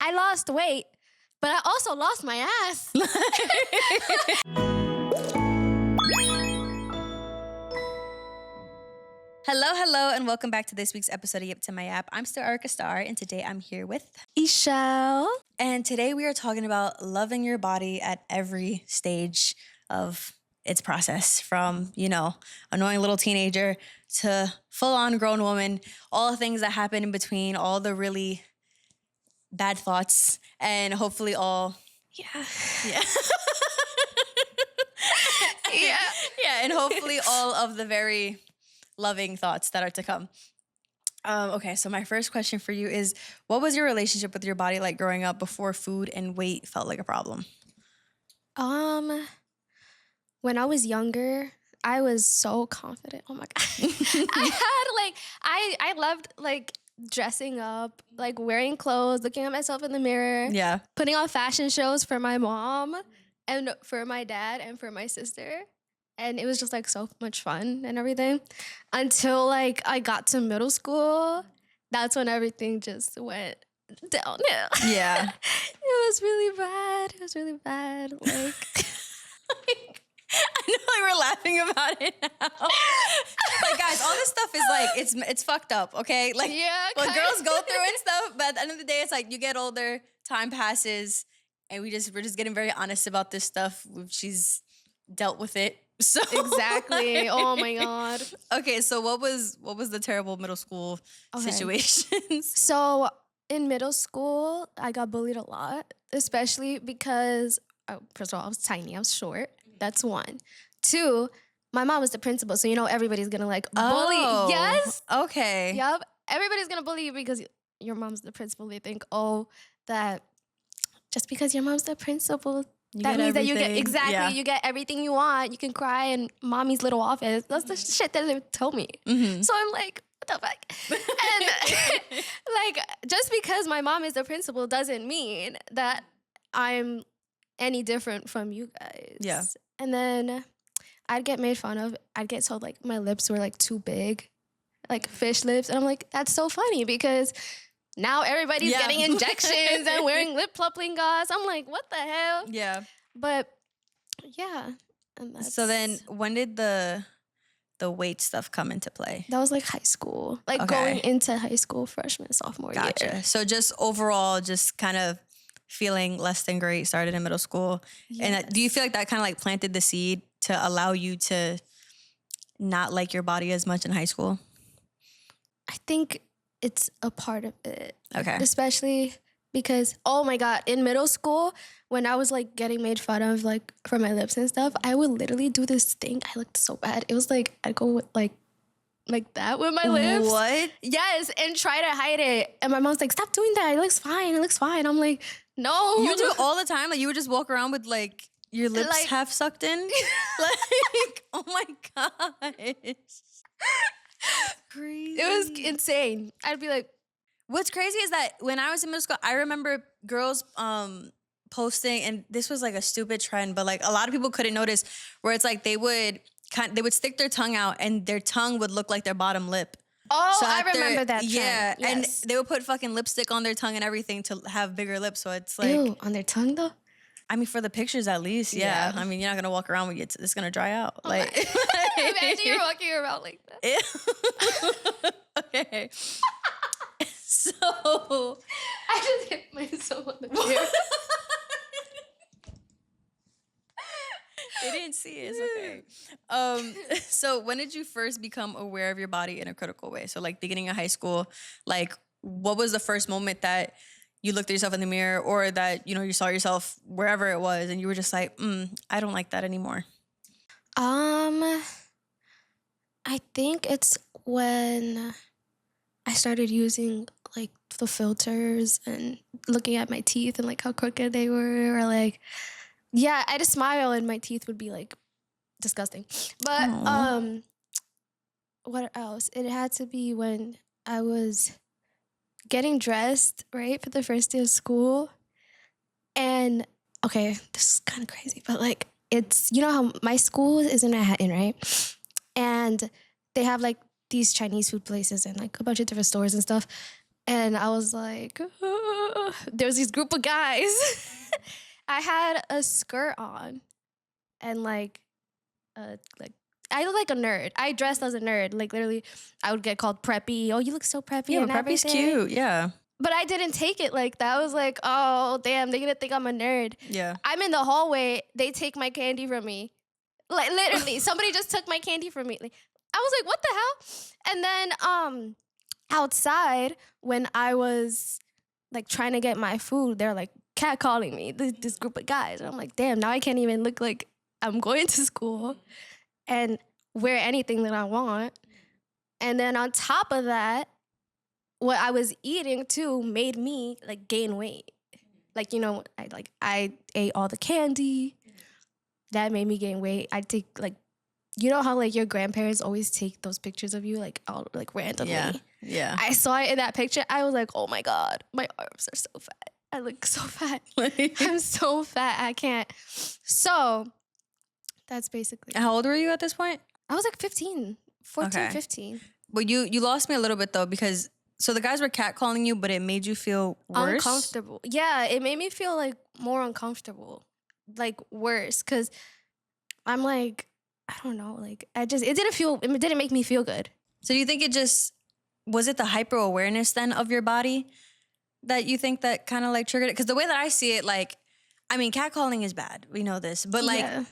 I lost weight, but I also lost my ass. Hello, and welcome back to this week's episode of Yip to My App. I'm still Erica Star, and today I'm here with Ixchel. And today we are talking about loving your body at every stage of its process, from, annoying little teenager to full-on grown woman, all the things that happen in between, all the really bad thoughts, and hopefully all... Yeah. And hopefully all of the very loving thoughts that are to come. Okay, so my first question for you is, what was your relationship with your body like growing up before food and weight felt like a problem? When I was younger, I was so confident. Oh my God. I loved dressing up, wearing clothes, looking at myself in the mirror. Yeah. Putting on fashion shows for my mom and for my dad and for my sister. And it was just so much fun and everything. Until I got to middle school, that's when everything just went downhill. Yeah. It was really bad. I know we're laughing about it now. Guys, all this stuff is it's fucked up, okay? What girls go through and stuff, but at the end of the day, it's you get older, time passes, and we're just getting very honest about this stuff. She's dealt with it. So exactly. Oh my God. Okay, so what was the terrible middle school situations? So in middle school, I got bullied a lot, especially because, first of all, I was tiny. I was short. That's one. Two, my mom was the principal, so everybody's gonna bully. Yes. Okay. Yep. Everybody's gonna bully you because your mom's the principal. They think, that just because your mom's the principal, that means that you get you get everything you want. You can cry in mommy's little office. That's the shit that they told me. Mm-hmm. So I'm like, what the fuck? And just because my mom is the principal doesn't mean that I'm any different from you guys. Yeah. And then I'd get made fun of. I'd get told my lips were too big, fish lips. And I'm like, that's so funny because now everybody's getting injections and wearing lip plumping gauze. I'm like, what the hell? Yeah. But yeah. And so then when did the weight stuff come into play? That was high school. Going into high school, freshman, sophomore year. So just overall, just kind of feeling less than great started in middle school. Yes. And do you feel like that kind of planted the seed to allow you to not like your body as much in high school? I think it's a part of it. Okay. Especially because, oh my God, in middle school, when I was getting made fun of for my lips and stuff, I would literally do this thing. I looked so bad. It was I'd go with like that with my lips. What? Yes, and try to hide it. And my mom's like, stop doing that. It looks fine. I'm like, no. You do it all the time? You would just walk around with your lips half sucked in? Oh my gosh. Crazy. It was insane. I'd be like, what's crazy is that when I was in middle school, I remember girls posting, and this was a stupid trend, but a lot of people couldn't notice, where it's they would stick their tongue out and their tongue would look like their bottom lip. Oh, so I remember that trend. Yeah, yes. And they would put fucking lipstick on their tongue and everything to have bigger lips. So it's ew, on their tongue though? I mean, for the pictures at least, yeah. I mean, you're not gonna walk around with it; it's gonna dry out. Imagine you're walking around like that. Okay. So I just hit myself on the chair. They didn't see it. It's okay. So when did you first become aware of your body in a critical way? So beginning of high school, what was the first moment that you looked at yourself in the mirror, or that, you saw yourself wherever it was and you were just I don't like that anymore? I think it's when I started using the filters and looking at my teeth and how crooked they were, or I'd just smile and my teeth would be disgusting. But Aww. What else? It had to be when I was getting dressed, right, for the first day of school. And okay, this is kind of crazy, but it's, how my school is in Manhattan, right? And they have these Chinese food places and a bunch of different stores and stuff. And I was like, there was this group of guys. I had a skirt on and like I look like a nerd. I dressed as a nerd. Like literally, I would get called preppy. Oh, you look so preppy. Yeah, and preppy's everything. cute. Yeah. But I didn't take it like that. I was like, oh damn, they're gonna think I'm a nerd. Yeah. I'm in the hallway. They take my candy from me. Like literally, somebody just took my candy from me. Like, I was like, what the hell? And then outside when I was like trying to get my food, they're like catcalling me. This group of guys, and I'm like, damn, now I can't even look like I'm going to school and wear anything that I want. And then on top of that, what I was eating too made me like gain weight. Like, you know, I ate all the candy. That made me gain weight. I take like, you know how like your grandparents always take those pictures of you like all like randomly. Yeah. Yeah. I saw it in that picture. I was like, oh my God, my arms are so fat. I look so fat. I'm so fat. I can't. So that's basically. How old were you at this point? I was like 15, 14, Okay. 15. Well, you lost me a little bit though, because so the guys were catcalling you, but it made you feel worse. Uncomfortable. Yeah, it made me feel like more uncomfortable, like worse, because I'm like, I don't know, like it didn't make me feel good. So do you think was it the hyper awareness then of your body that you think that kind of like triggered it? Because the way that I see it, like, I mean, catcalling is bad. We know this, but like, Yeah.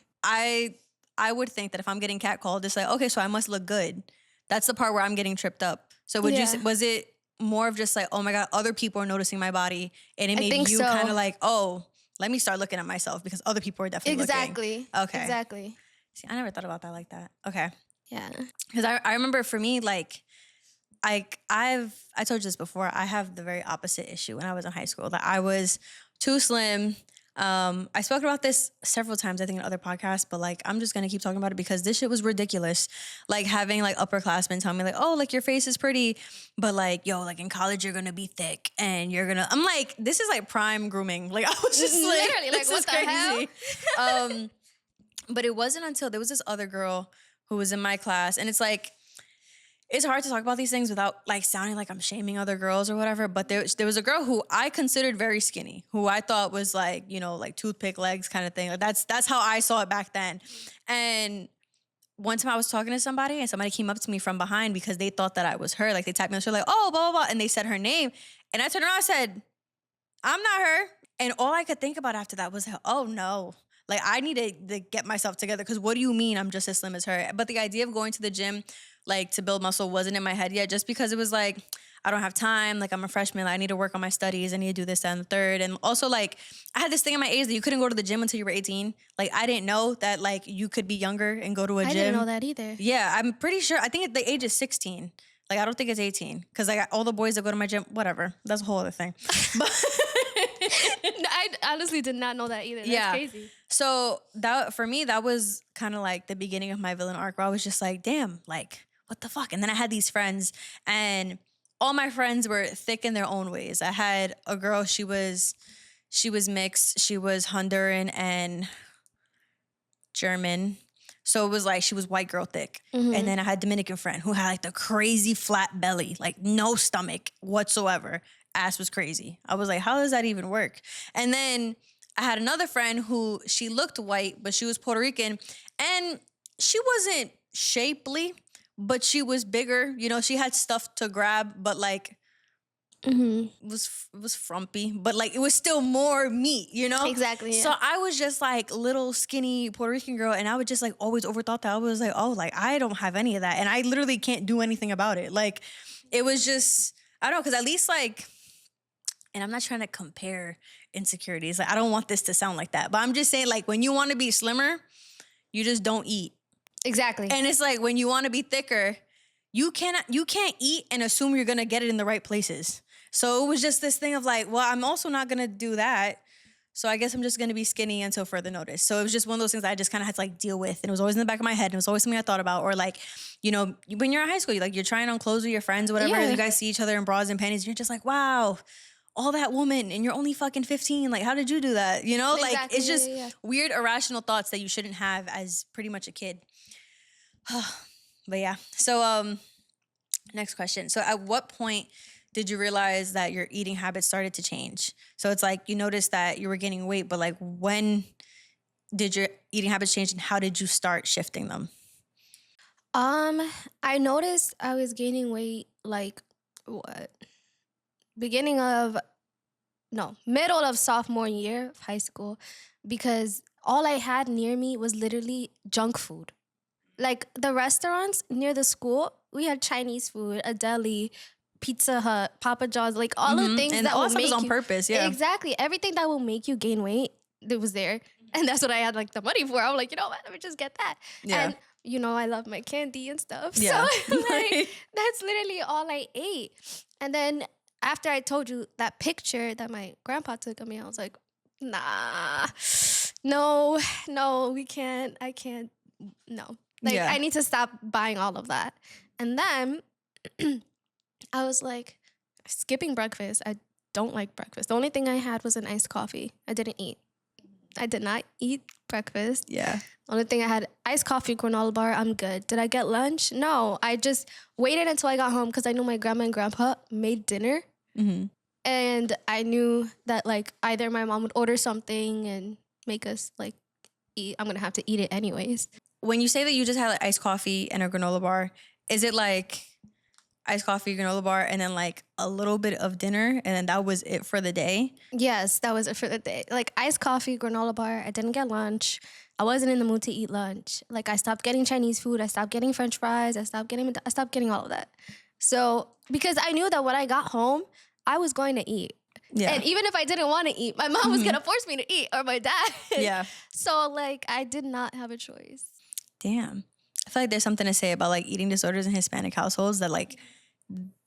I would think that if I'm getting catcalled, it's like, okay, so I must look good. That's the part where I'm getting tripped up. So was it more of just like, oh my God, other people are noticing my body, and it made you kind of like, oh, let me start looking at myself because other people are definitely looking. Okay. Exactly. See, I never thought about that like that. Okay. Yeah. Because I remember for me, like, I told you this before, I have the very opposite issue when I was in high school, that I was too slim. I spoke about this several times, I think, in other podcasts, but like, I'm just gonna keep talking about it because this shit was ridiculous. Like having like upperclassmen tell me like, oh, like your face is pretty, but like, yo, like in college you're gonna be thick and I'm like, this is like prime grooming. Like I was just like, literally like, what the hell? But it wasn't until there was this other girl who was in my class, and it's like, it's hard to talk about these things without like sounding like I'm shaming other girls or whatever. But there was a girl who I considered very skinny, who I thought was like, you know, like toothpick legs kind of thing. Like that's how I saw it back then. And one time I was talking to somebody, and somebody came up to me from behind because they thought that I was her. Like they tapped me on the shoulder, like, oh, blah, blah, blah. And they said her name. And I turned around and said, I'm not her. And all I could think about after that was, oh no. Like, I need to get myself together, because what do you mean I'm just as slim as her? But the idea of going to the gym, like, to build muscle wasn't in my head yet, just because it was like, I don't have time. Like, I'm a freshman. I need to work on my studies. I need to do this, that, and the third. And also, like, I had this thing in my age that you couldn't go to the gym until you were 18. Like, I didn't know that, like, you could be younger and go to a gym. I didn't know that either. Yeah, I'm pretty sure. I think the age is 16. Like, I don't think it's 18. Because, like, all the boys that go to my gym, whatever. That's a whole other thing. But I honestly did not know that either. That's crazy. So that, for me, that was kind of like the beginning of my villain arc, where I was just like, damn, like, what the fuck? And then I had these friends, and all my friends were thick in their own ways. I had a girl, she was mixed. She was Honduran and German. So it was like, she was white girl thick. Mm-hmm. And then I had a Dominican friend who had like the crazy flat belly, like no stomach whatsoever. Ass was crazy. I was like, how does that even work? And then I had another friend who, she looked white, but she was Puerto Rican. And she wasn't shapely, but she was bigger. You know, she had stuff to grab, but like, was frumpy, but like it was still more meat, you know? Exactly. Yeah. So I was just like little skinny Puerto Rican girl, and I would just like always overthought that. I was like, oh, like I don't have any of that, and I literally can't do anything about it. Like it was just, I don't know, because at least like, and I'm not trying to compare insecurities. Like I don't want this to sound like that, but I'm just saying, like when you want to be slimmer, you just don't eat. Exactly. And it's like when you want to be thicker, you can't eat and assume you're gonna get it in the right places. So it was just this thing of like, well, I'm also not gonna do that. So I guess I'm just gonna be skinny until further notice. So it was just one of those things I just kind of had to like deal with. And it was always in the back of my head. And it was always something I thought about. Or like, you know, when you're in high school, you're trying on clothes with your friends or whatever. Yeah. You guys see each other in bras and panties. And you're just like, wow, all that woman, and you're only fucking 15. Like, how did you do that? You know, Exactly. like it's just weird, irrational thoughts that you shouldn't have as pretty much a kid. But yeah. So next question. So at what point did you realize that your eating habits started to change? So it's like you noticed that you were gaining weight, but like when did your eating habits change and how did you start shifting them? I noticed I was gaining weight like what? Beginning of no, middle of sophomore year of high school because all I had near me was literally junk food. Like the restaurants near the school, we had Chinese food, a deli, Pizza Hut, Papa John's, like all the things And that all will stuff make is on you purpose, yeah. exactly everything that will make you gain weight. It was there, and that's what I had like the money for. I'm like, you know what? Let me just get that. Yeah. And you know, I love my candy and stuff, Yeah. so like that's literally all I ate. And then after I told you that picture that my grandpa took of me, I was like, nah, no, no, we can't. I can't. No. Like, Yeah. I need to stop buying all of that. And then I was like, skipping breakfast. I don't like breakfast. The only thing I had was an iced coffee. I didn't eat. I did not eat breakfast. Yeah. Only thing I had, iced coffee, granola bar. I'm good. Did I get lunch? No. I just waited until I got home because I knew my grandma and grandpa made dinner. Mm-hmm. And I knew that like either my mom would order something and make us like eat. I'm going to have to eat it anyways. When you say that you just had like iced coffee and a granola bar, is it like iced coffee, granola bar, and then like a little bit of dinner, and then that was it for the day? Yes, that was it for the day. Like iced coffee, granola bar. I didn't get lunch. I wasn't in the mood to eat lunch. Like I stopped getting Chinese food. I stopped getting French fries. I stopped getting all of that. So because I knew that when I got home, I was going to eat. Yeah. And even if I didn't want to eat, my mom was gonna force me to eat, or my dad. Yeah. So like I did not have a choice. Damn. I feel like there's something to say about like eating disorders in Hispanic households that like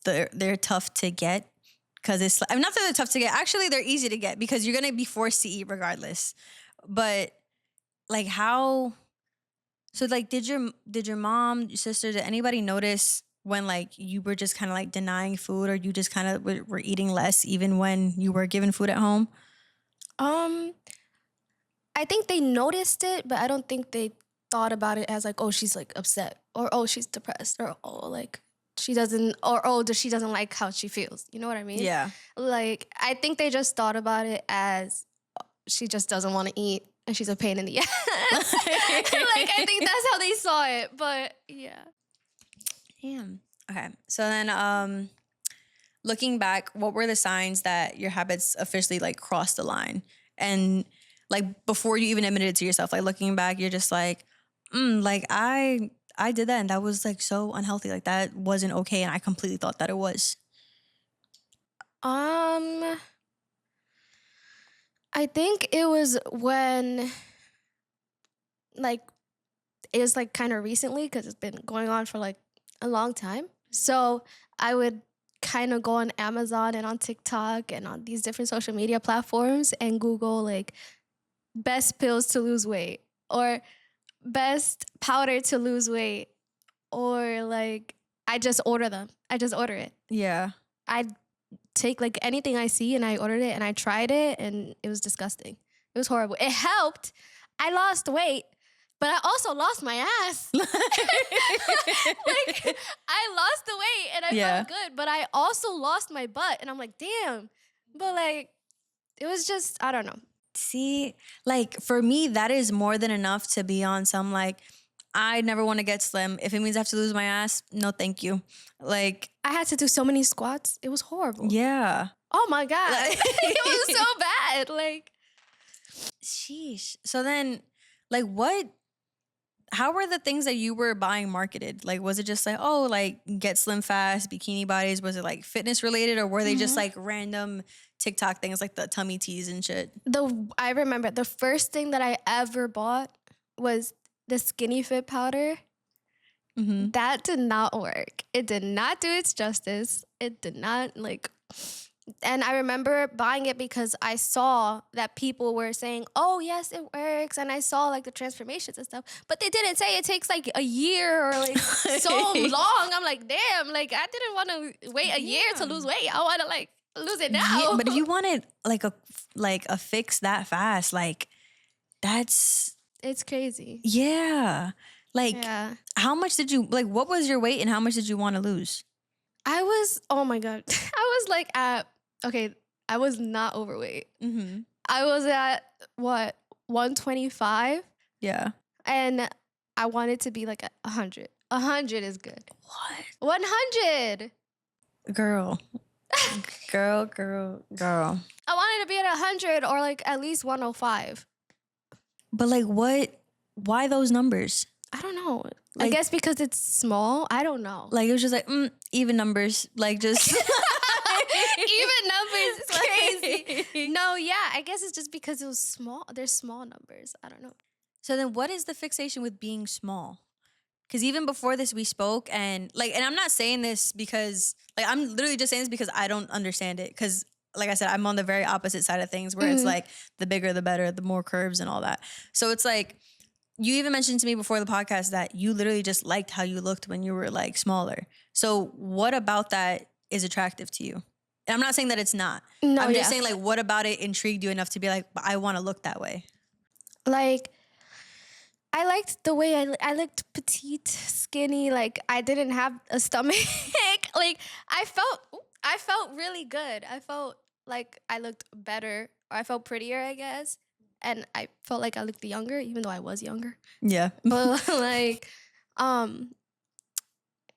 they're tough to get because it's not that they're tough to get. Actually, they're easy to get because you're gonna be forced to eat regardless. But like how? So like, did your mom, your sister, did anybody notice when like you were just kind of like denying food, or you just kind of were eating less even when you were given food at home? I think they noticed it, but I don't think they thought about it as like, oh, she's like upset, or oh, she's depressed, or oh, like she doesn't, or oh, she doesn't like how she feels. You know what I mean? Yeah. Like I think they just thought about it as she just doesn't want to eat and she's a pain in the ass. Like I think that's how they saw it. But yeah. Damn. Okay. So then looking back, what were the signs that your habits officially like crossed the line? And like before you even admitted it to yourself, like looking back, you're just like, like I did that and that was like so unhealthy. Like that wasn't okay, and I completely thought that it was. I think it was when like it was like kind of recently because it's been going on for like a long time. So I would kind of go on Amazon and on TikTok and on these different social media platforms and Google like best pills to lose weight, or best powder to lose weight, or like I just order them. I just order it. Yeah. I take like anything I see and I ordered it and I tried it and it was disgusting. It was horrible. It helped. I lost weight, but I also lost my ass. Like I lost the weight and I felt good, but I also lost my butt, and I'm like, damn. But like it was just, I don't know. See, like for me, that is more than enough to be on some like, I never want to get slim. If it means I have to lose my ass, no thank you. Like I had to do so many squats. It was horrible. Yeah. Oh my God. It was so bad. Like, sheesh. So then, like how were the things that you were buying marketed? Like, was it just like, oh, like get slim fast, bikini bodies? Was it like fitness related, or were they just like random TikTok things like the tummy teas and shit? I remember the first thing that I ever bought was the Skinny Fit powder. That did not work. It did not do its justice. It did not like, and I remember buying it because I saw that people were saying, oh yes, it works. And I saw like the transformations and stuff, but they didn't say it takes like a year or like so long. I'm like, damn, like I didn't want to wait a year to lose weight. I want to like lose it now. Yeah, but if you wanted like a fix that fast, like it's crazy. Yeah. Like how much did you, like what was your weight and how much did you want to lose? Oh my God. I was like I was not overweight. Mm-hmm. I was at 125. Yeah. And I wanted to be like 100. 100 is good. What? 100. Girl. Girl. I wanted to be at 100 or like at least 105. But like what? Why those numbers? I don't know. Like, I guess because it's small. I don't know. Like it was just like even numbers. Like just even numbers is crazy. No, yeah. I guess it's just because it was small. They're small numbers. I don't know. So then what is the fixation with being small? Because even before this, we spoke and I'm not saying this because I'm literally just saying this because I don't understand it. Because like I said, I'm on the very opposite side of things where it's like the bigger, the better, the more curves and all that. So it's like, you even mentioned to me before the podcast that you literally just liked how you looked when you were like smaller. So what about that is attractive to you? And I'm not saying that it's not. No, I'm just saying like, what about it intrigued you enough to be like, I want to look that way? Like, I liked the way I looked petite, skinny. Like I didn't have a stomach. Like I felt really good. I felt like I looked better. Or I felt prettier, I guess. And I felt like I looked younger, even though I was younger. Yeah. But like,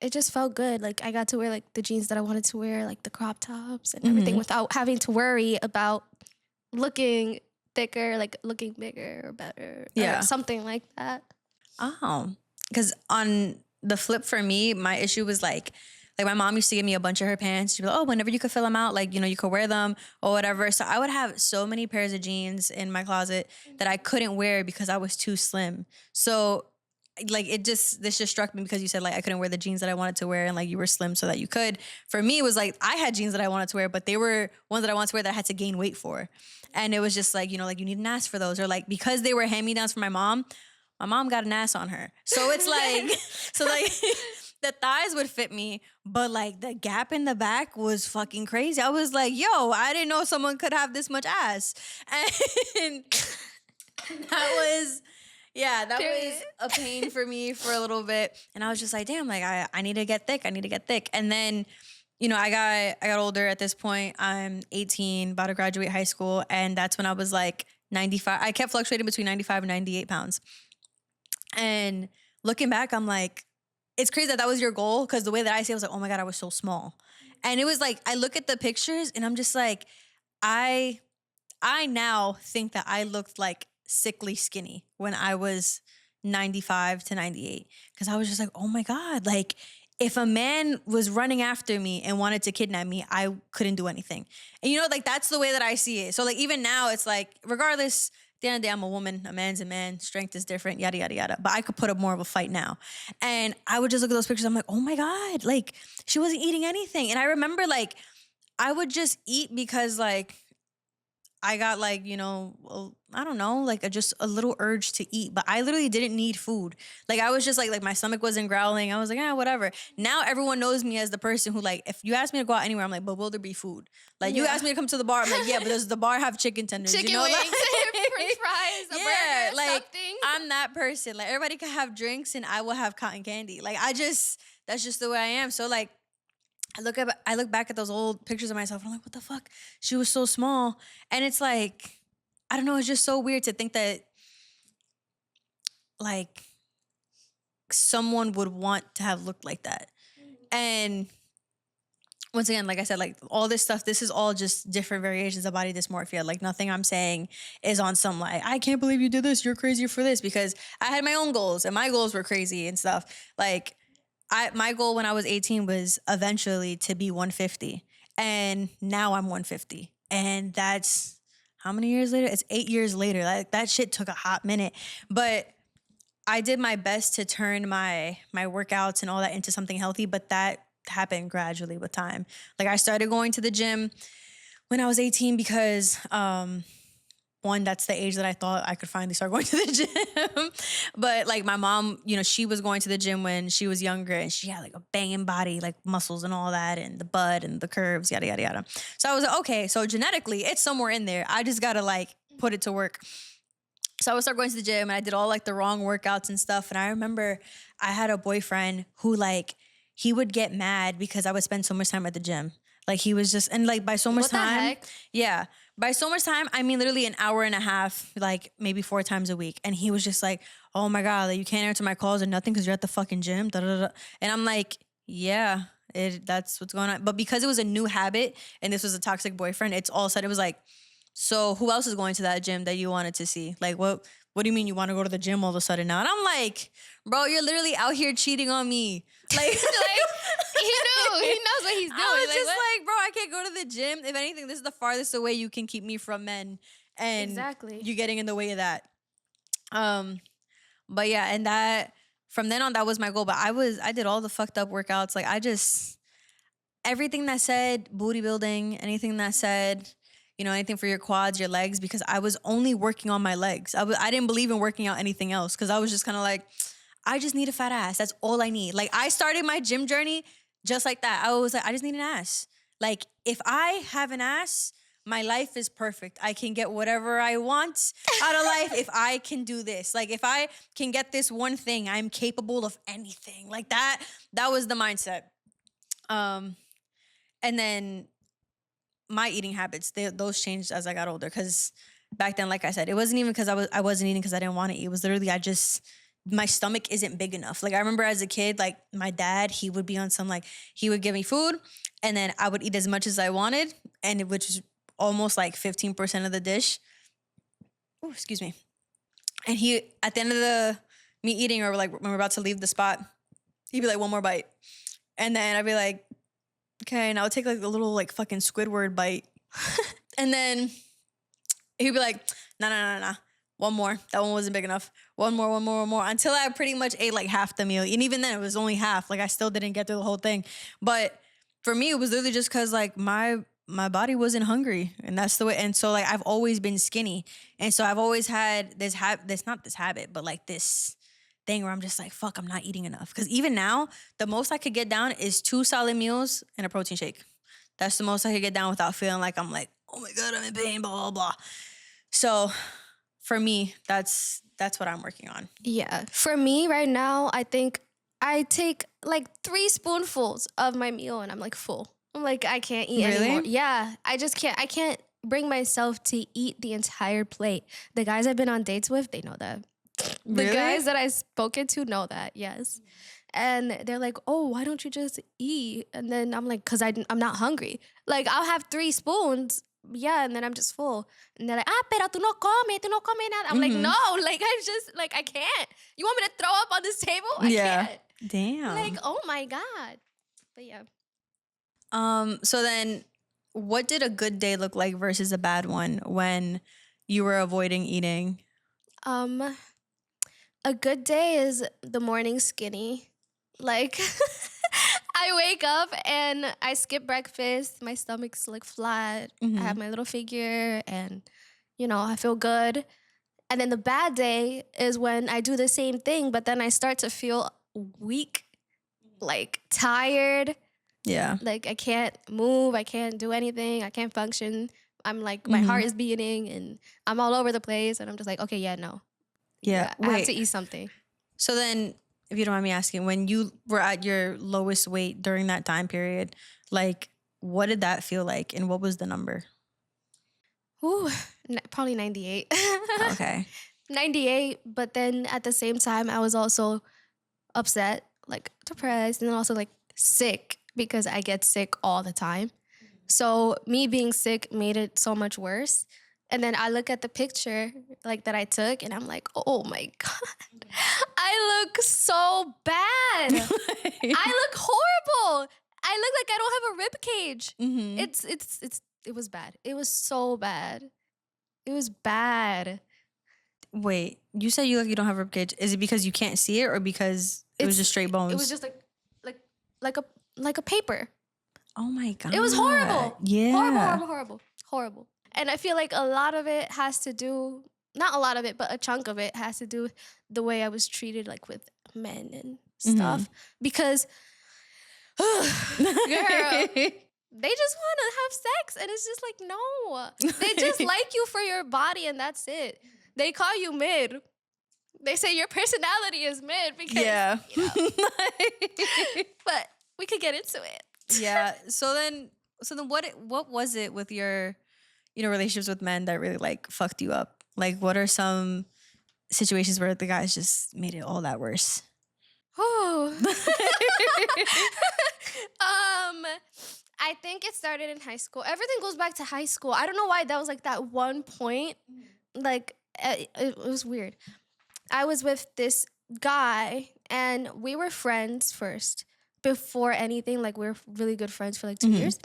it just felt good. Like I got to wear like the jeans that I wanted to wear, like the crop tops and everything, without having to worry about looking thicker, like looking bigger or better, or something like that. Oh, because on the flip for me, my issue was like my mom used to give me a bunch of her pants. She'd be like, oh, whenever you could fill them out, like, you could wear them or whatever. So I would have so many pairs of jeans in my closet that I couldn't wear because I was too slim. So like this just struck me because you said like I couldn't wear the jeans that I wanted to wear and like you were slim so that you could. For me, it was like I had jeans that I wanted to wear, but they were ones that I wanted to wear that I had to gain weight for. And it was just like, like you need an ass for those, or like because they were hand-me-downs from my mom got an ass on her. So it's like, the thighs would fit me, but like the gap in the back was fucking crazy. I was like, yo, I didn't know someone could have this much ass. And that was a pain for me for a little bit. And I was just like, damn, like I need to get thick. And then, I got older at this point. I'm 18, about to graduate high school. And that's when I was like 95. I kept fluctuating between 95 and 98 pounds. And looking back, I'm like, it's crazy that was your goal. Cause the way that I say it was like, oh my God, I was so small. And it was like, I look at the pictures and I'm just like, I now think that I looked like sickly skinny when I was 95 to 98. Cause I was just like, oh my God, like if a man was running after me and wanted to kidnap me, I couldn't do anything. And like that's the way that I see it. So like even now it's like, regardless, at the end of the day, I'm a woman, a man's a man, strength is different, yada, yada, yada. But I could put up more of a fight now. And I would just look at those pictures. I'm like, oh my God, like she wasn't eating anything. And I remember like, I would just eat because like, I got like, I don't know, like just a little urge to eat, but I literally didn't need food. Like I was just like my stomach wasn't growling. I was like, whatever. Now everyone knows me as the person who like, if you ask me to go out anywhere, I'm like, but will there be food? Like you ask me to come to the bar, I'm like, yeah, but does the bar have chicken tenders? Chicken wings, like, French fries, a burger, like something. I'm that person. Like everybody can have drinks and I will have cotton candy. Like that's just the way I am. So like, I look back at those old pictures of myself and I'm like, what the fuck? She was so small. And it's like, I don't know, it's just so weird to think that like someone would want to have looked like that. And once again, like I said, like all this stuff, this is all just different variations of body dysmorphia. Like nothing I'm saying is on some like, I can't believe you did this, you're crazy for this, because I had my own goals and my goals were crazy and stuff. Like my goal when I was 18 was eventually to be 150. And now I'm 150. And that's how many years later? It's 8 years later. Like that shit took a hot minute. But I did my best to turn my workouts and all that into something healthy. But that happened gradually with time. Like I started going to the gym when I was 18 because one, that's the age that I thought I could finally start going to the gym. But like my mom, she was going to the gym when she was younger and she had like a banging body, like muscles and all that and the butt and the curves, yada, yada, yada. So I was like, okay, so genetically it's somewhere in there. I just got to like put it to work. So I would start going to the gym and I did all like the wrong workouts and stuff. And I remember I had a boyfriend who like, he would get mad because I would spend so much time at the gym. Like he was just, and like by so much What the time. heck? Yeah. By so much time, I mean literally an hour and a half, like maybe 4 times a week. And he was just like, oh my God, like you can't answer my calls or nothing because you're at the fucking gym. Da, da, da. And I'm like, yeah, that's what's going on. But because it was a new habit and this was a toxic boyfriend, it's all said, it was like, so who else is going to that gym that you wanted to see? Like, what do you mean you want to go to the gym all of a sudden now? And I'm like, bro, you're literally out here cheating on me. Like, He knew. He knows what he's doing. I was just what? like, bro, I can't go to the gym. If anything, this is the farthest away you can keep me from men. And Exactly. you getting in the way of that. But yeah, and that from then on, that was my goal. But I did all the fucked up workouts. Like everything that said booty building, anything that said, anything for your quads, your legs, because I was only working on my legs. I didn't believe in working out anything else because I was just kind of like, I just need a fat ass. That's all I need. Like I started my gym journey just like that. I was like, I just need an ass. Like if I have an ass, my life is perfect. I can get whatever I want out of life if I can do this. Like if I can get this one thing, I'm capable of anything. Like that was the mindset. And then my eating habits, those changed as I got older. Because back then, like I said, it wasn't even because I wasn't eating because I didn't want to eat. It was literally my stomach isn't big enough. Like I remember as a kid, like my dad, he would be on some he would give me food and then I would eat as much as I wanted, and which was almost like 15% of the dish. Oh, excuse me. And he, at the end of me eating, or like when we're about to leave the spot, he'd be like, one more bite. And then I'd be like, okay, and I would take like a little like fucking Squidward bite. And then he'd be like, no. One more. That one wasn't big enough. One more. Until I pretty much ate like half the meal. And even then it was only half. Like I still didn't get through the whole thing. But for me, it was literally just because like my body wasn't hungry. And that's the way. And so like I've always been skinny. And so I've always had this not this habit, but like this thing where I'm just like, fuck, I'm not eating enough. Because even now, the most I could get down is 2 solid meals and a protein shake. That's the most I could get down without feeling like I'm like, oh my God, I'm in pain, blah, blah, blah. So for me, that's what I'm working on. Yeah. For me right now, I think I take like 3 spoonfuls of my meal and I'm like full. I'm like, I can't eat anymore. Yeah. I just can't. I can't bring myself to eat the entire plate. The guys I've been on dates with, they know that. The guys that I've spoken to know that, yes. And they're like, oh, why don't you just eat? And then I'm like, because I'm not hungry. Like, I'll have 3 spoons, yeah, and then I'm just full. And they're like, pero tú no come nada. I'm like, no, like, I can't. You want me to throw up on this table? I can't. Damn. Like, oh my God. But yeah. So then what did a good day look like versus a bad one when you were avoiding eating? A good day is the morning skinny. Like, I wake up and I skip breakfast. My stomach's like flat. I have my little figure and, I feel good. And then the bad day is when I do the same thing, but then I start to feel weak, like tired. Yeah. Like I can't move. I can't do anything. I can't function. I'm like, my heart is beating and I'm all over the place. And I'm just like, okay, yeah, no. Yeah. I have to eat something. So then, if you don't mind me asking, when you were at your lowest weight during that time period, like, what did that feel like? And what was the number? Ooh, probably 98. Okay. 98. But then at the same time, I was also upset, like depressed, and then also like sick because I get sick all the time. So me being sick made it so much worse. And then I look at the picture like that I took and I'm like, oh my God, I look so bad. I look horrible. I look like I don't have a rib cage. It was bad. It was so bad. It was bad. Wait, you said you don't have a rib cage. Is it because you can't see it or because it was just straight bones? It was just like a paper. Oh my God. It was horrible. Yeah. Horrible. And I feel like a lot of it has to do, not a lot of it, but a chunk of it has to do with the way I was treated like with men and stuff. Because, girl, they just want to have sex. And it's just like, no. They just like you for your body and that's it. They call you mid. They say your personality is mid because, yeah. But we could get into it. Yeah. So So then what was it with your, relationships with men that really like fucked you up? Like, what are some situations where the guys just made it all that worse? Oh. I think it started in high school. Everything goes back to high school. I don't know why that was like that one point. Like it was weird. I was with this guy and we were friends first before anything. Like we were really good friends for like 2 years.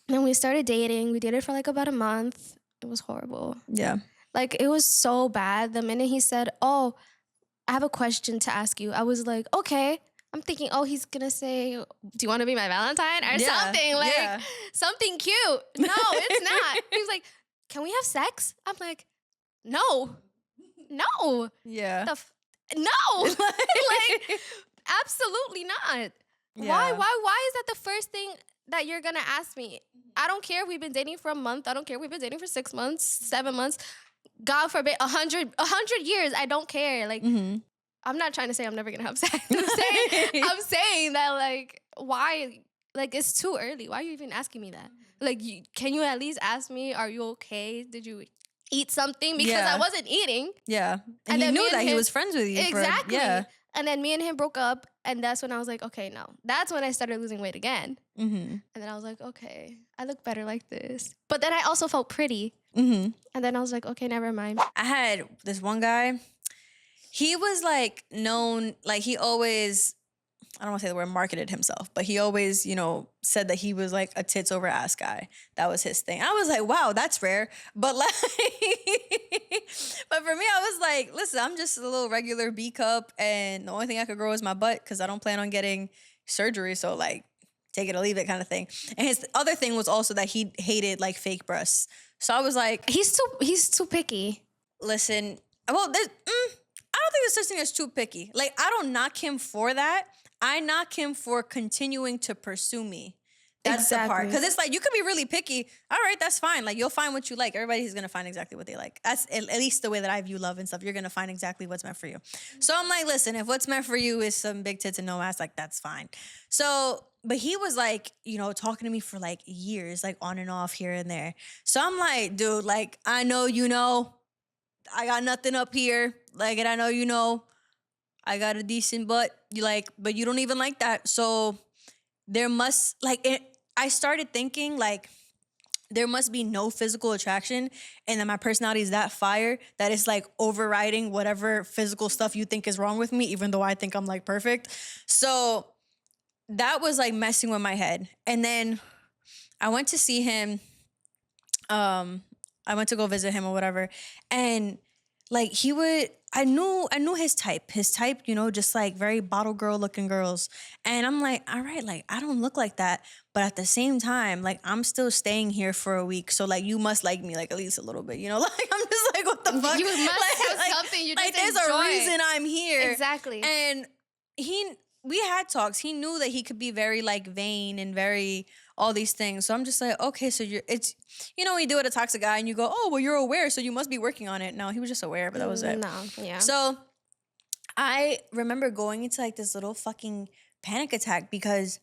And then we started dating. We dated for like about a month. It was horrible. Yeah. Like it was so bad. The minute he said, "Oh, I have a question to ask you," I was like, "Okay." I'm thinking, oh, he's gonna say, "Do you want to be my Valentine?" or something like something cute. No, it's not. He was like, "Can we have sex?" I'm like, "No, no, Yeah. no, like absolutely not." Yeah. Why is that the first thing that you're gonna ask me? I don't care if we've been dating for a month. I don't care if we've been dating for 6 months, 7 months. God forbid, 100 years. I don't care. Like, I'm not trying to say I'm never gonna have sex. I'm saying that like, why? Like, it's too early. Why are you even asking me that? Like, can you at least ask me, "Are you okay? Did you eat something?" Because I wasn't eating. Yeah, and he knew that he was friends with you. Exactly. And then me and him broke up, and that's when I was like, okay, no. That's when I started losing weight again. And then I was like, okay, I look better like this. But then I also felt pretty. And then I was like, okay, never mind. I had this one guy. He was like known, like he always, I don't want to say the word marketed himself, but he always, said that he was like a tits over ass guy. That was his thing. I was like, wow, that's rare. But like, but for me, I was like, listen, I'm just a little regular B cup, and the only thing I could grow is my butt because I don't plan on getting surgery. So like, take it or leave it kind of thing. And his other thing was also that he hated like fake breasts. So I was like, he's too picky. Listen, well, I don't think there's such thing as too picky. Like, I don't knock him for that. I knock him for continuing to pursue me. That's the part. Because it's like, you could be really picky. All right, that's fine. Like, you'll find what you like. Everybody's going to find exactly what they like. That's at least the way that I view love and stuff. You're going to find exactly what's meant for you. So I'm like, listen, if what's meant for you is some big tits and no ass, like, that's fine. So, but he was like, talking to me for like years, like on and off here and there. So I'm like, dude, like, I know I got nothing up here. Like, and I know I got a decent butt. But you don't even like that. So there must, I started thinking, like, there must be no physical attraction, and then my personality is that fire that it's like overriding whatever physical stuff you think is wrong with me, even though I think I'm like perfect. So that was like messing with my head. And then I went to see him. I went to go visit him or whatever. And like I knew his type, just like very bottle girl looking girls. And I'm like, all right, like I don't look like that. But at the same time, like I'm still staying here for a week. So like you must like me like at least a little bit, like I'm just like, what the fuck? You must have something you just there's enjoy. A reason I'm here. Exactly. And we had talks. He knew that he could be very like vain and very all these things. So I'm just like, okay, so it's when you deal with a toxic guy and you go, oh, well, you're aware, so you must be working on it. No, he was just aware, but that was it. No, yeah. So I remember going into like this little fucking panic attack because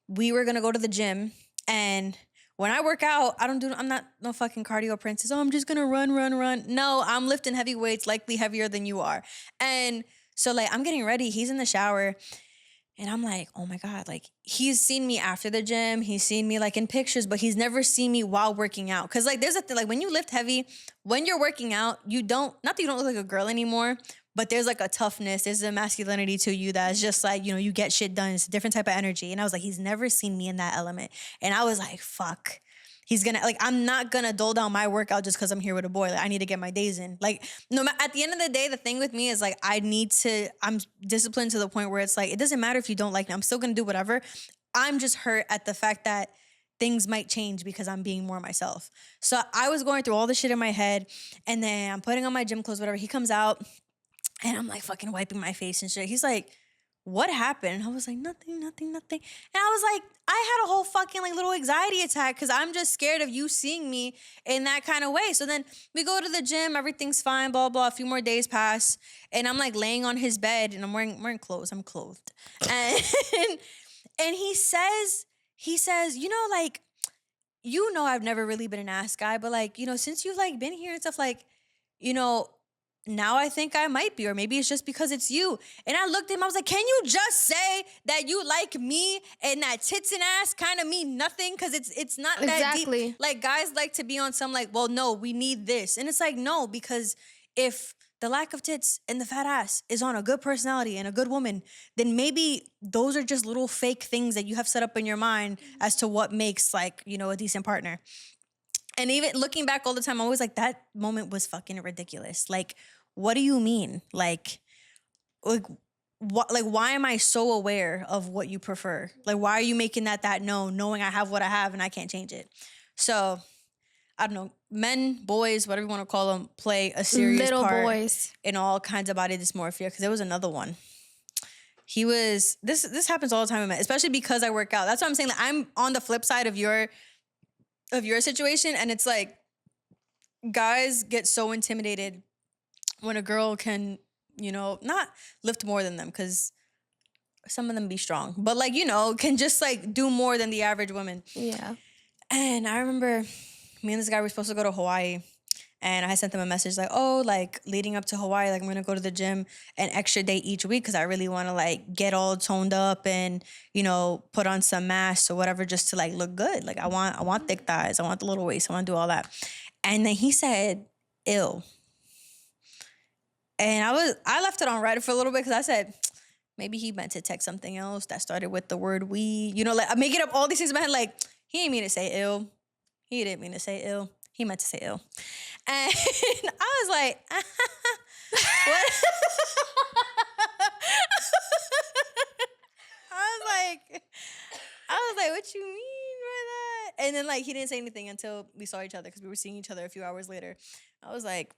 we were gonna go to the gym, and when I work out, I'm not no fucking cardio princess. Oh, I'm just gonna run. No, I'm lifting heavy weights, likely heavier than you are. And so like I'm getting ready, he's in the shower. And I'm like, oh my God, like he's seen me after the gym. He's seen me like in pictures, but he's never seen me while working out. Cause like there's a thing, like when you lift heavy, when you're working out, not that you don't look like a girl anymore, but there's like a toughness, there's a masculinity to you that's just like, you get shit done. It's a different type of energy. And I was like, he's never seen me in that element. And I was like, fuck. He's gonna, like, I'm not gonna dole down my workout just because I'm here with a boy. Like, I need to get my days in. Like, at the end of the day, the thing with me is like, I'm disciplined to the point where it's like, it doesn't matter if you don't like me. I'm still gonna do whatever. I'm just hurt at the fact that things might change because I'm being more myself. So I was going through all the shit in my head, and then I'm putting on my gym clothes, whatever. He comes out, and I'm like fucking wiping my face and shit. He's like, what happened? And I was like, nothing. And I was like, I had a whole fucking like little anxiety attack because I'm just scared of you seeing me in that kind of way. So then we go to the gym, everything's fine, blah, blah. A few more days pass, and I'm like laying on his bed, and I'm wearing clothes. I'm clothed. And he says, like, you know, I've never really been an ass guy, but like, you know, since you've like been here and stuff, like, you know, now I think I might be, or maybe it's just because it's you. And I looked at him, I was like, can you just say that you like me and that tits and ass kind of mean nothing? Cause it's not that deep. Like guys like to be on some like, well, no, we need this. And it's like, no, because if the lack of tits and the fat ass is on a good personality and a good woman, then maybe those are just little fake things that you have set up in your mind as to what makes like, you know, a decent partner. And even looking back all the time, I'm always like, that moment was fucking ridiculous. Like, what do you mean? Like what? Like, why am I so aware of what you prefer? Like, why are you making that known, knowing I have what I have and I can't change it? So, I don't know, men, boys, whatever you want to call them, play a serious part in all kinds of body dysmorphia. Because there was another one. He was this happens all the time with men, especially because I work out. That's what I'm saying. Like, I'm on the flip side of your situation, and it's like guys get so intimidated when a girl can, you know, not lift more than them, because some of them be strong, but like, you know, can just like do more than the average woman. Yeah. And I remember me and this guy were supposed to go to Hawaii, and I sent them a message like, oh, like leading up to Hawaii, like I'm gonna go to the gym an extra day each week because I really want to like get all toned up and, you know, put on some mass or whatever just to like look good. Like I want thick thighs, I want the little waist, I want to do all that. And then he said, "Ill." And I left it on Reddit for a little bit because I said, maybe he meant to text something else that started with the word "we." You know, like I'm making up all these things in my head. Like, he didn't mean to say ill. He didn't mean to say ill. He meant to say ill. And I was like, what? I was like, what you mean by that? And then like he didn't say anything until we saw each other, because we were seeing each other a few hours later. I was like,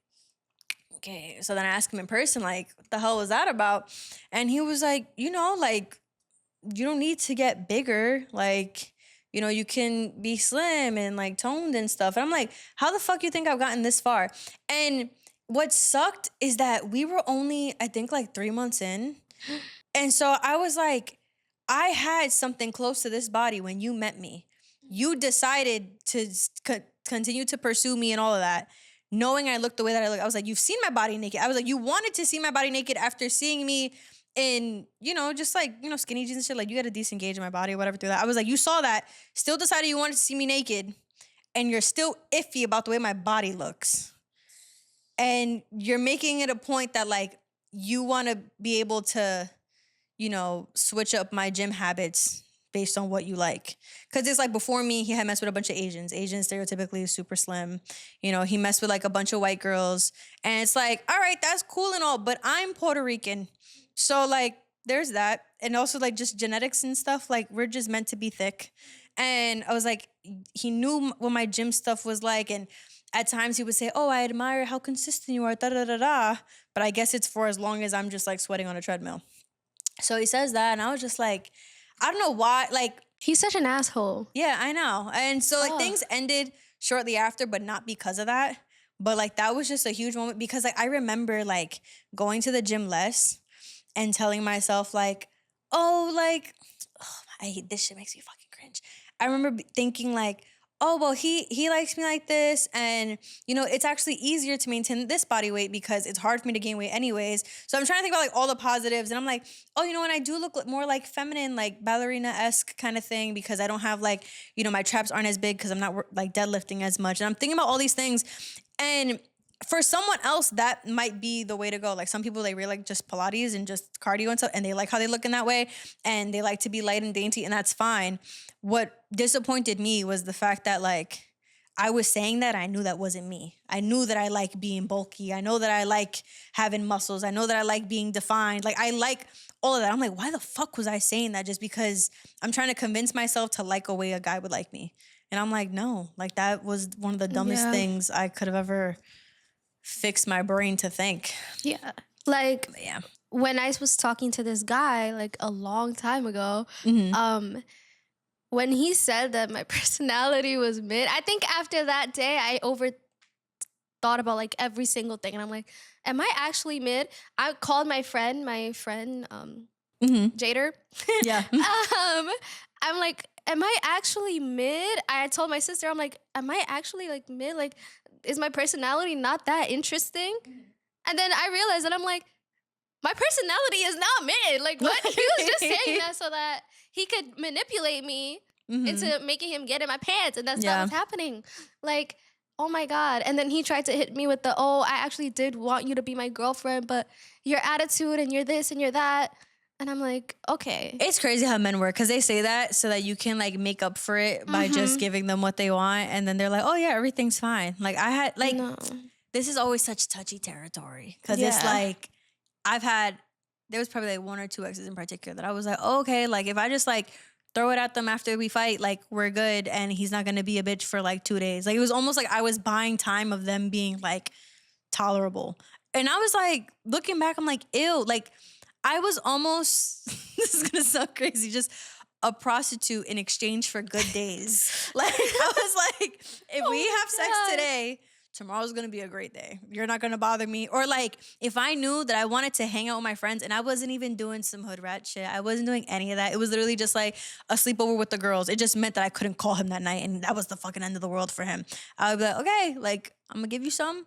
okay. So then I asked him in person, like, what the hell was that about? And he was like, you know, like, you don't need to get bigger. Like, you know, you can be slim and like toned and stuff. And I'm like, how the fuck you think I've gotten this far? And what sucked is that we were only, I think, like 3 months in. And so I was like, I had something close to this body when you met me. You decided to continue to pursue me and all of that, knowing I looked the way that I look. I was like, you've seen my body naked. I was like, you wanted to see my body naked after seeing me in, you know, just like, you know, skinny jeans and shit. Like, you got a decent gauge in my body or whatever through that. I was like, you saw that, still decided you wanted to see me naked, and you're still iffy about the way my body looks. And you're making it a point that like you want to be able to, you know, switch up my gym habits based on what you like. Because it's like, before me, he had messed with a bunch of Asians. Asians stereotypically super slim. You know, he messed with like a bunch of white girls. And it's like, all right, that's cool and all, but I'm Puerto Rican. So like, there's that. And also like just genetics and stuff, like we're just meant to be thick. And I was like, he knew what my gym stuff was like. And at times he would say, oh, I admire how consistent you are, da da da da. But I guess it's for as long as I'm just like sweating on a treadmill. So he says that, and I was just like, I don't know why, like. He's such an asshole. Yeah, I know. And so like things ended shortly after, but not because of that. But like that was just a huge moment, because like I remember like going to the gym less and telling myself like, oh, like, oh, I hate this shit, makes me fucking cringe. I remember thinking like, oh, well, he likes me like this. And, you know, it's actually easier to maintain this body weight because it's hard for me to gain weight anyways. So I'm trying to think about like all the positives. And I'm like, oh, you know, and I do look more like feminine, like ballerina-esque kind of thing, because I don't have like, you know, my traps aren't as big because I'm not like deadlifting as much. And I'm thinking about all these things. And for someone else, that might be the way to go. Like some people, they really like just Pilates and just cardio and stuff, and they like how they look in that way, and they like to be light and dainty, and that's fine. What disappointed me was the fact that like I was saying that I knew that wasn't me. I knew that I like being bulky. I know that I like having muscles. I know that I like being defined. Like I like all of that. I'm like, why the fuck was I saying that just because I'm trying to convince myself to like a way a guy would like me? And I'm like, no, like that was one of the dumbest things I could have ever fixed my brain to think. Yeah. Like, when I was talking to this guy like a long time ago, when he said that my personality was mid, I think after that day I thought about like every single thing, and I'm like, am I actually mid? I called my friend Jader. Yeah. I'm like, am I actually mid? I told my sister, I'm like, am I actually like mid? Like, is my personality not that interesting? And then I realized that I'm like, my personality is not mid. Like, what? He was just saying that so that he could manipulate me into making him get in my pants. And that's not what's happening. Like, oh my God. And then he tried to hit me with the, oh, I actually did want you to be my girlfriend, but your attitude and you're this and you're that. And I'm like, okay. It's crazy how men work, because they say that so that you can like make up for it by just giving them what they want. And then they're like, oh yeah, everything's fine. Like I had like, this is always such touchy territory, because it's like, there was probably like one or two exes in particular that I was like, oh, okay, like if I just like throw it at them after we fight, like we're good and he's not gonna be a bitch for like 2 days. Like it was almost like I was buying time of them being like tolerable. And I was like, looking back, I'm like, ew, like I was almost, this is gonna sound crazy, just a prostitute in exchange for good days. Like I was like, if we have sex today, tomorrow's gonna be a great day. You're not gonna bother me. Or like, if I knew that I wanted to hang out with my friends and I wasn't even doing some hood rat shit, I wasn't doing any of that. It was literally just like a sleepover with the girls. It just meant that I couldn't call him that night, and that was the fucking end of the world for him. I would be like, okay, like I'm gonna give you some,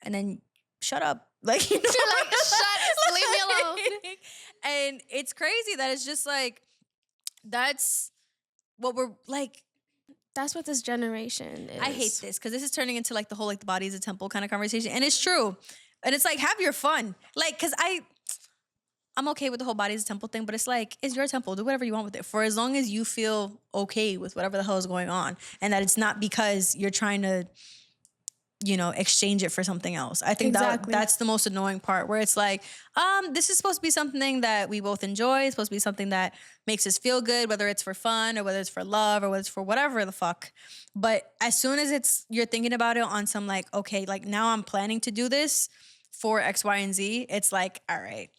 and then shut up. Like, you know, like, shut, leave me alone. And it's crazy that it's just like, that's what we're like. That's what this generation is. I hate this, because this is turning into like the whole like the body is a temple kind of conversation. And it's true. And it's like, have your fun. Like, because I'm okay with the whole body is a temple thing, but it's like, it's your temple. Do whatever you want with it, for as long as you feel okay with whatever the hell is going on. And that it's not because you're trying to, you know, exchange it for something else. I think that's the most annoying part, where it's like, this is supposed to be something that we both enjoy. It's supposed to be something that makes us feel good, whether it's for fun or whether it's for love or whether it's for whatever the fuck. But as soon as you're thinking about it on some like, okay, like now I'm planning to do this for X, Y, and Z, it's like, all right,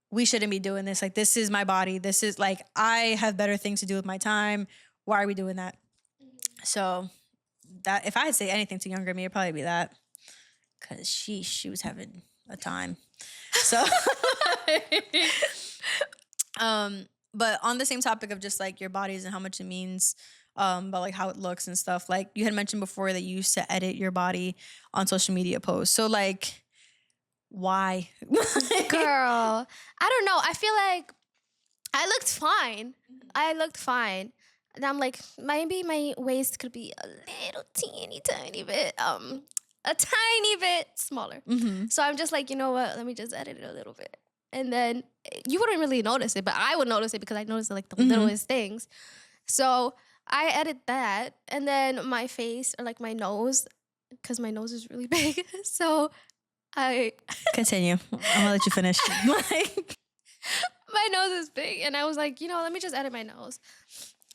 we shouldn't be doing this. Like, this is my body. This is like, I have better things to do with my time. Why are we doing that? So that, if I had to say anything to younger me, it'd probably be that, because she was having a time. So, but on the same topic of just like your bodies and how much it means, but like how it looks and stuff, like you had mentioned before that you used to edit your body on social media posts. So like, why? Girl, I don't know. I feel like I looked fine. And I'm like, maybe my waist could be a little tiny bit, a tiny bit smaller. So I'm just like, you know what? Let me just edit it a little bit. And then you wouldn't really notice it, but I would notice it because I noticed like the littlest things. So I edit that. And then my face, or like my nose, because my nose is really big. So I... Continue. I'm gonna let you finish. My nose is big. And I was like, you know, let me just edit my nose.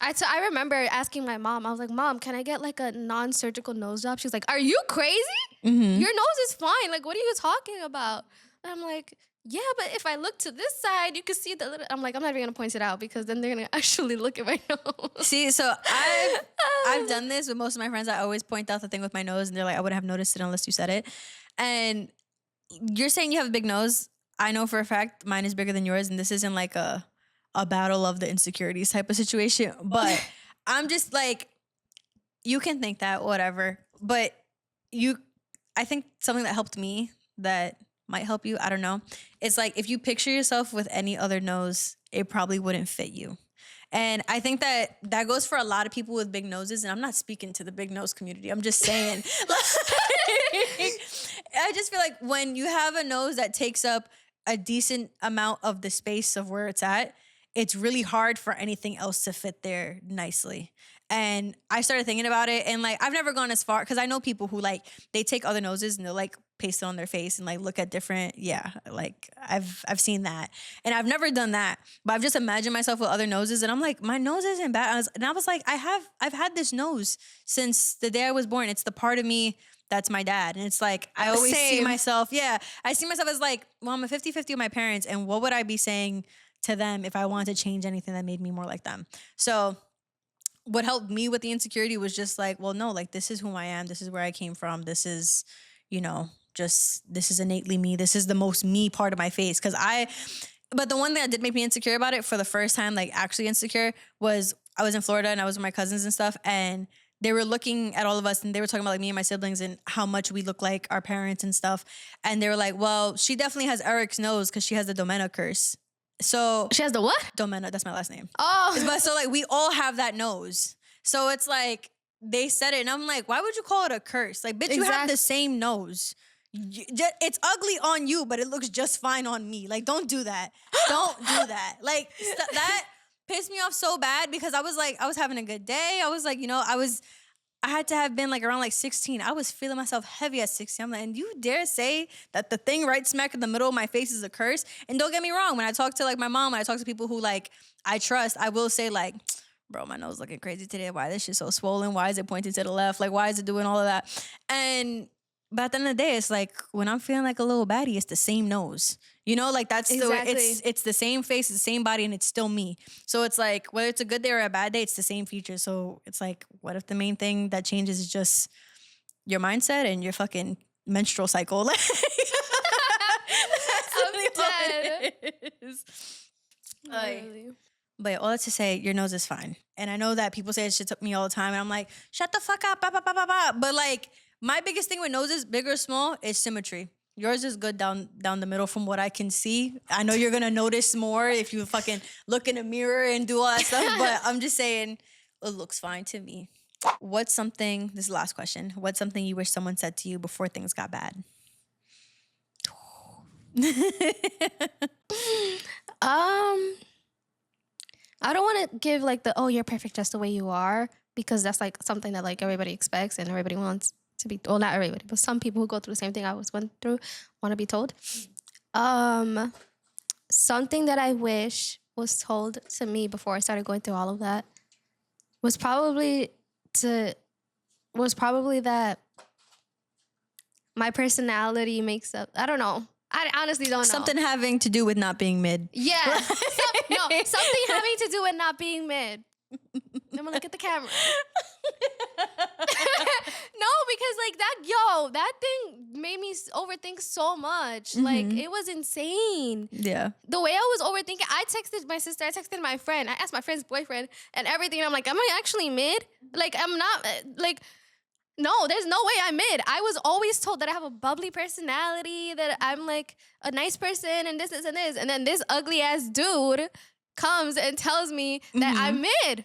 I remember asking my mom, I was like, Mom, can I get like a non-surgical nose job? She's like, are you crazy? Your nose is fine. Like, what are you talking about? And I'm like, yeah, but if I look to this side, you can see the little... I'm like, I'm not even going to point it out, because then they're going to actually look at my nose. See, so I've done this with most of my friends. I always point out the thing with my nose, and they're like, I wouldn't have noticed it unless you said it. And you're saying you have a big nose. I know for a fact mine is bigger than yours, and this isn't like a battle of the insecurities type of situation. But I'm just like, you can think that, whatever. But I think something that helped me that might help you, I don't know. It's like, if you picture yourself with any other nose, it probably wouldn't fit you. And I think that goes for a lot of people with big noses. And I'm not speaking to the big nose community. I'm just saying. I just feel like when you have a nose that takes up a decent amount of the space of where it's at, it's really hard for anything else to fit there nicely. And I started thinking about it, and like, I've never gone as far, because I know people who like, they take other noses and they'll like paste it on their face and like look at different, like I've seen that. And I've never done that, but I've just imagined myself with other noses, and I'm like, my nose isn't bad. I was like, I've had this nose since the day I was born. It's the part of me that's my dad. And it's like, I always see myself, I see myself as like, well, I'm a 50-50 with my parents, and what would I be saying to them if I wanted to change anything that made me more like them? So what helped me with the insecurity was just like, well, no, like, this is who I am. This is where I came from. This is, you know, just, this is innately me. This is the most me part of my face. But the one thing that did make me insecure about it for the first time, like actually insecure, was I was in Florida and I was with my cousins and stuff, and they were looking at all of us and they were talking about like me and my siblings and how much we look like our parents and stuff. And they were like, well, she definitely has Eric's nose because she has the Domena curse. So She has the what? Domena, that's my last name. Oh. But so like we all have that nose. So it's like they said it and I'm like, why would you call it a curse? Like, bitch, you have the same nose. It's ugly on you, but it looks just fine on me. Like, don't do that. Don't do that. Like, that pissed me off so bad because I was having a good day. I was like, you know, I had to have been like around like 16. I was feeling myself heavy at 16. I'm like, and you dare say that the thing right smack in the middle of my face is a curse? And don't get me wrong, when I talk to like my mom, when I talk to people who like I trust, I will say like, bro, my nose looking crazy today. Why this shit so swollen? Why is it pointing to the left? Like, why is it doing all of that? But at the end of the day, it's like when I'm feeling like a little baddie, it's the same nose. You know, like that's it's the same face, the same body, and it's still me. So it's like whether it's a good day or a bad day, it's the same features. So it's like, what if the main thing that changes is just your mindset and your fucking menstrual cycle? That's really what it is. Really? But all that to say, your nose is fine. And I know that people say it shit to me all the time, and I'm like, shut the fuck up, bah, bah, bah, bah, bah. But like, my biggest thing with noses, big or small, is symmetry. Yours is good down the middle from what I can see. I know you're gonna notice more if you fucking look in a mirror and do all that stuff, but I'm just saying it looks fine to me. This is the last question. What's something you wish someone said to you before things got bad? I don't want to give like the, oh, you're perfect just the way you are, because that's like something that like everybody expects and everybody wants to be, well, not everybody, but some people who go through the same thing I went through want to be told. Something that I wish was told to me before I started going through all of that was probably that my personality makes up, I don't know. I honestly don't know. Something having to do with not being mid. Yeah. Something having to do with not being mid. I'm gonna look at the camera. No, because like that thing made me overthink so much. Mm-hmm. Like it was insane. Yeah. The way I was overthinking, I texted my sister, I texted my friend, I asked my friend's boyfriend and everything. And I'm like, am I actually mid? Like I'm not like. No, there's no way I'm mid. I was always told that I have a bubbly personality, that I'm like a nice person and this. And then this ugly ass dude comes and tells me that I'm mid.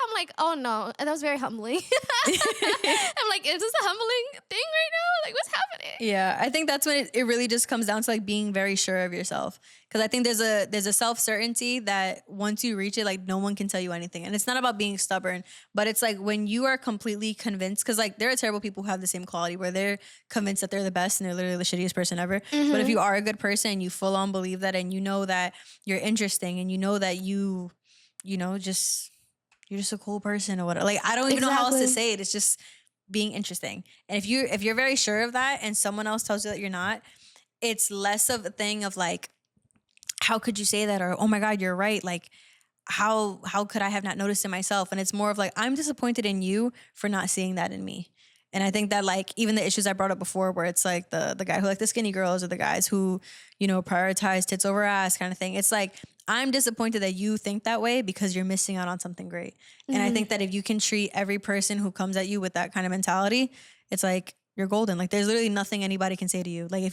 I'm like, oh no. And that was very humbling. I'm like, is this a humbling thing right now? Like, what's happening? Yeah, I think that's when it really just comes down to like being very sure of yourself. Because I think there's a self-certainty that once you reach it, like no one can tell you anything. And it's not about being stubborn, but it's like when you are completely convinced, because like there are terrible people who have the same quality where they're convinced that they're the best and they're literally the shittiest person ever. Mm-hmm. But if you are a good person and you full on believe that, and you know that you're interesting and you know that you're just a cool person or whatever. Like, I don't even know how else to say it. It's just being interesting. And if you're very sure of that and someone else tells you that you're not, it's less of a thing of like, how could you say that? Or, oh my God, you're right. Like, how could I have not noticed it myself? And it's more of like, I'm disappointed in you for not seeing that in me. And I think that like even the issues I brought up before where it's like the guy who like the skinny girls or the guys who, prioritize tits over ass kind of thing. It's like, I'm disappointed that you think that way because you're missing out on something great. Mm-hmm. And I think that if you can treat every person who comes at you with that kind of mentality, it's like you're golden. Like there's literally nothing anybody can say to you. Like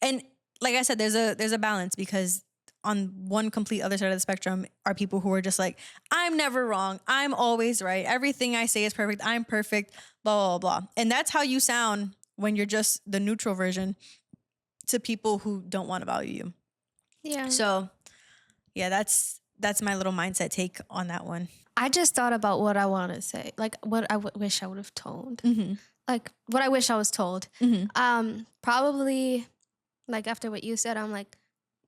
and like I said, there's a balance, because on one complete other side of the spectrum are people who are just like, I'm never wrong. I'm always right. Everything I say is perfect. I'm perfect, blah, blah, blah. And that's how you sound when you're just the neutral version to people who don't want to value you. Yeah. So yeah, that's my little mindset take on that one. I just thought about what I want to say, like what I wish I would have told. Mm-hmm. Like what I wish I was told. Mm-hmm. Probably like after what you said, I'm like,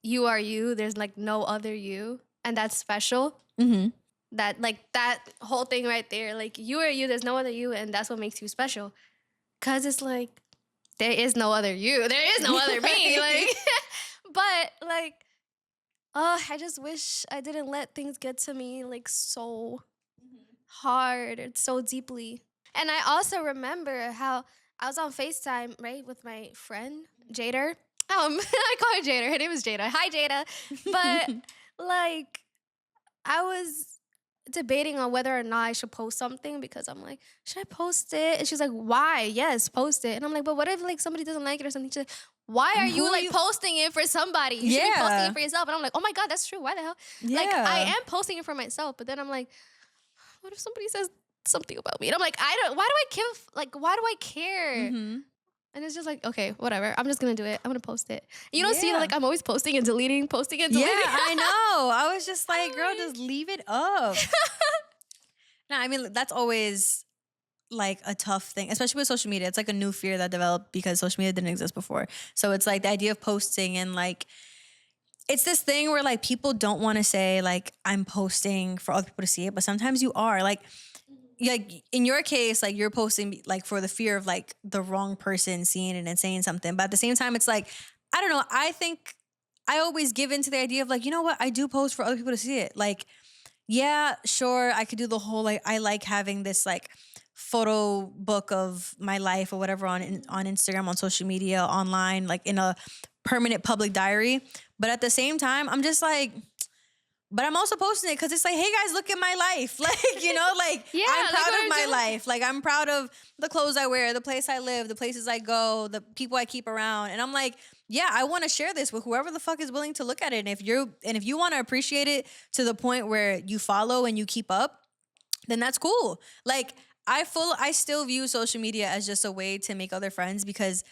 you are you. There's like no other you. And that's special. Mm-hmm. That whole thing right there, like you are you, there's no other you. And that's what makes you special. Cause it's like, there is no other you. There is no other me. Like, but like, I just wish I didn't let things get to me like so hard and so deeply. And I also remember how I was on FaceTime, right, with my friend, Jader. I call her Jader. Her name is Jada. Hi, Jada. But like, I was debating on whether or not I should post something because I'm like, should I post it? And she's like, why? Yes, post it. And I'm like, but what if like somebody doesn't like it or something? She's like, why are you like posting it for somebody? You should be posting it for yourself. And I'm like, oh my God, that's true. Why the hell? Like I am posting it for myself, but then I'm like, what if somebody says something about me? And I'm like, why do I care? Mm-hmm. And it's just like, okay, whatever. I'm just gonna do it. I'm gonna post it. You don't see like I'm always posting and deleting, posting and deleting. Yeah, I know. I was just like, girl, just leave it up. No, I mean, that's always like a tough thing, especially with social media. It's like a new fear that developed because social media didn't exist before. So it's like the idea of posting and like, it's this thing where like people don't want to say like, I'm posting for other people to see it, but sometimes you are like in your case, like you're posting like for the fear of like the wrong person seeing it and saying something. But at the same time, it's like, I don't know. I think I always give into the idea of like, you know what? I do post for other people to see it. Like, yeah, sure. I could do the whole, like, I like having this like photo book of my life or whatever on Instagram, on social media, online, like in a permanent public diary. But at the same time, I'm just like, but I'm also posting it because it's like, hey guys, look at my life. Like, you know, like I'm proud of my life. Like I'm proud of the clothes I wear, the place I live, the places I go, the people I keep around. And I'm like, yeah, I want to share this with whoever the fuck is willing to look at it. And if you want to appreciate it to the point where you follow and you keep up, then that's cool. Like I still view social media as just a way to make other friends because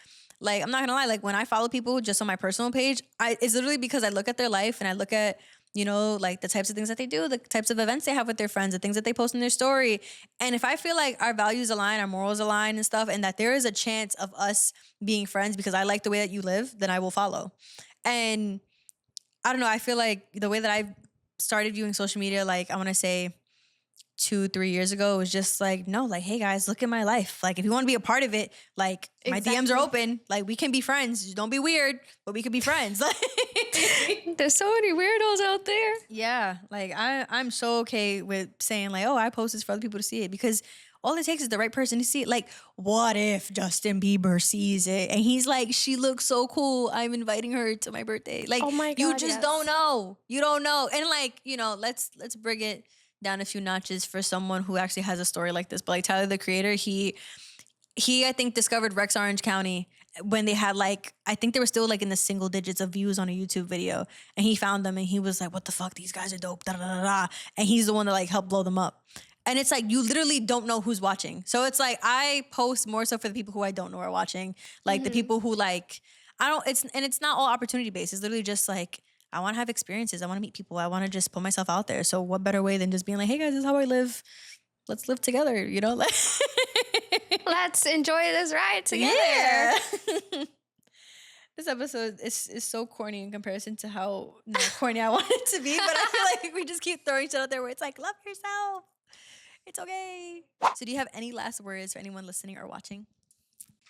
like, I'm not gonna lie, like when I follow people just on my personal page, it's literally because I look at their life and I look at, you know, like the types of things that they do, the types of events they have with their friends, the things that they post in their story. And if I feel like our values align, our morals align and stuff, and that there is a chance of us being friends because I like the way that you live, then I will follow. And I don't know, I feel like the way that I started viewing social media, like I want to say 2-3 years ago, it was just like, no, like, hey guys, look at my life. Like if you want to be a part of it, like my DMs are open. Like we can be friends. Don't be weird, but we can be friends. There's so many weirdos out there. Yeah, like I'm so okay with saying like, oh, I post this for other people to see it because all it takes is the right person to see it. Like, what if Justin Bieber sees it and he's like, she looks so cool, I'm inviting her to my birthday. Like, oh my God, you just don't know. You don't know. And like, you know, let's bring it down a few notches for someone who actually has a story like this. But like Tyler, the creator, he I think discovered Rex Orange County when they had like, I think they were still like in the single digits of views on a YouTube video. And he found them and he was like, what the fuck? These guys are dope. Da, da, da, da. And he's the one that like helped blow them up. And it's like, you literally don't know who's watching. So it's like, I post more so for the people who I don't know are watching. Like the people who like, it's not all opportunity based. It's literally just like, I want to have experiences. I want to meet people. I want to just put myself out there. So what better way than just being like, hey guys, this is how I live. Let's live together, you know? Let's enjoy this ride together. Yeah. This episode is so corny in comparison to how not corny I want it to be. But I feel like we just keep throwing shit out there where it's like, love yourself. It's okay. So do you have any last words for anyone listening or watching?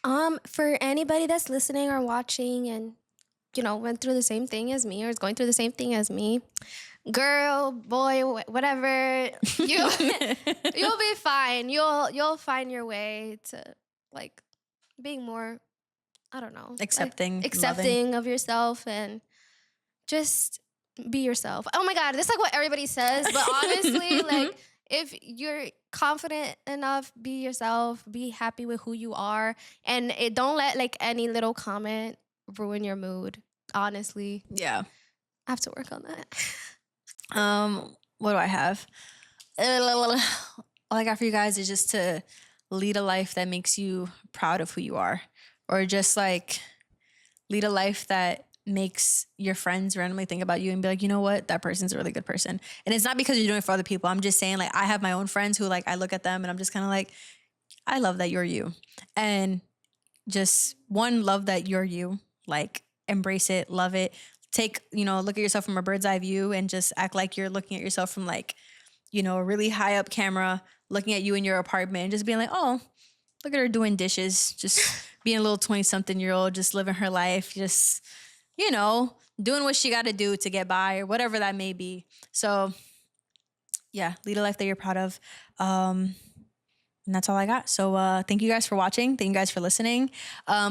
For anybody that's listening or watching and, you know, went through the same thing as me or is going through the same thing as me, girl, boy, whatever, you'll be fine. You'll find your way to like being more, I don't know, accepting of yourself and just be yourself. Oh my God, this is like what everybody says, but honestly, like if you're confident enough, be yourself, be happy with who you are, and don't let like any little comment ruin your mood. Honestly, yeah, I have to work on that. What do I have? All I got for you guys is just to lead a life that makes you proud of who you are, or just like lead a life that makes your friends randomly think about you and be like, you know what, that person's a really good person. And it's not because you're doing it for other people. I'm just saying, like, I have my own friends who like, I look at them and I'm just kind of like, I love that you're you. And just love that you're you, like embrace it, love it. Take, you know, look at yourself from a bird's eye view and just act like you're looking at yourself from like, you know, a really high up camera, looking at you in your apartment and just being like, oh, look at her doing dishes, just being a little 20-something-year-old, just living her life, just, you know, doing what she got to do to get by or whatever that may be. So yeah, lead a life that you're proud of. And that's all I got. So thank you guys for watching. Thank you guys for listening.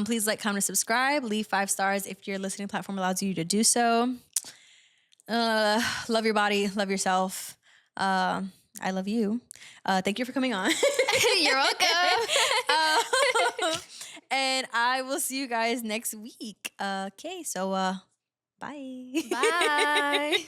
Please like, comment, and subscribe. Leave 5 stars if your listening platform allows you to do so. Love your body. Love yourself. And I love you. Thank you for coming on. You're welcome. And I will see you guys next week. Okay, so bye. Bye.